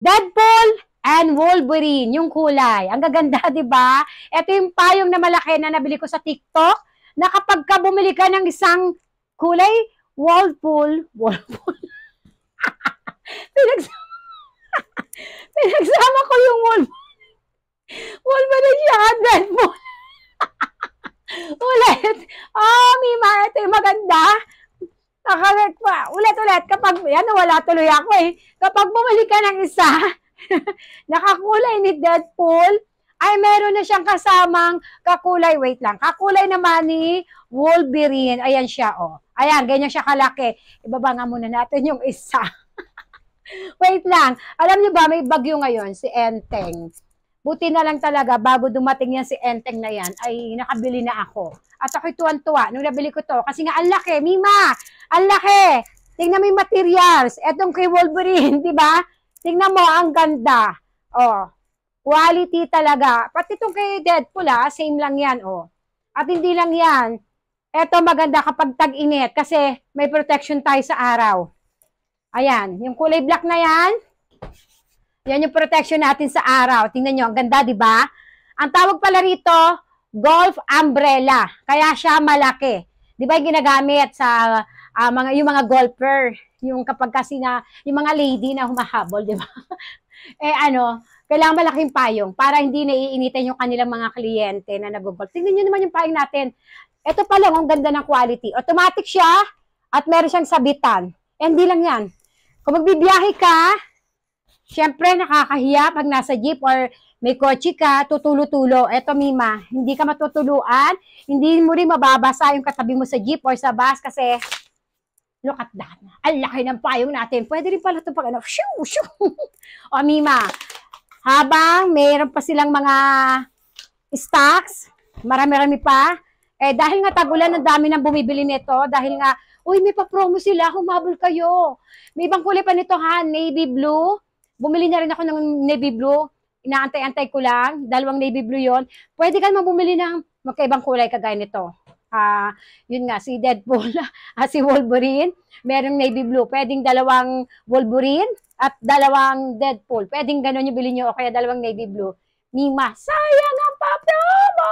Deadpool and Wolverine, yung kulay. Ang gaganda, di ba? Ito yung payong na malaki na nabili ko sa TikTok, na kapag ka bumili ka ng isang kulay, Whirlpool, pinagsama ko yung Wolverine siya at Deadpool. Ulit. Oh, Mima, ito yung maganda. Nakaret pa. Ulit. Kapag, yan, wala tuloy ako eh. Kapag bumalik ka ng isa, nakakulay ni Deadpool, ay meron na siyang kasamang kakulay. Wait lang. Kakulay naman ni Wolverine. Ayan siya, oh. Ayan, ganyan siya kalaki. Ibaba nga muna natin yung isa. Wait lang. Alam niyo ba, may bagyo ngayon, si Enteng. Buti na lang talaga, bago dumating yan si Enteng na yan, ay nakabili na ako. At ako'y tuwan-tuwa nung nabili ko to. Kasi nga, ang laki, Mima! Ang laki! Tingnan mo yung materials. Etong kay Wolverine, di ba? Tingnan mo, ang ganda. Oh, quality talaga. Pati itong kay Deadpool, same lang yan, oh. At hindi lang yan. Eto maganda kapag tag-init kasi may protection tayo sa araw. Ayan, yung kulay black na yan, yan yung protection natin sa araw. Tingnan nyo, ang ganda, di ba? Ang tawag pala rito, golf umbrella. Kaya siya malaki. Di ba yung ginagamit sa yung mga golfer, yung kapag kasi na, yung mga lady na humahabol, di ba? Kailangan malaking payong para hindi naiinitin yung kanilang mga kliyente na nag-golf. Tingnan nyo naman yung payong natin. Ito pa lang, ang ganda ng quality. Automatic siya at meron siyang sabitan. Hindi lang yan. Kung magbibiyahe ka, siyempre, nakakahiya pag nasa jeep or may kotse ka, tutulo-tulo. Eto, Mima, hindi ka matutuluan, hindi mo rin mababasa yung katabi mo sa jeep or sa bus kasi, look at that. Ang laki ng payong natin. Pwede rin pala ito pag shoo, shoo. O, Mima, habang mayroon pa silang mga stocks, marami-rami pa, dahil nga tagulan, ang dami nang bumibili nito, dahil nga, uy, may pa-promo sila, humabol kayo. May ibang kulay pa nito, ha, navy blue. Bumili na rin ako ng navy blue. Inaantay-antay ko lang. 2 navy blue yon. Pwede ka naman bumili ng magkaibang kulay kagaya nito. Yun nga, si Deadpool, si Wolverine. Merong navy blue. Pwedeng 2 Wolverine at 2 Deadpool. Pwedeng gano'n yung bilhin nyo o kaya 2 navy blue. Mima, sayang ang pa-promo!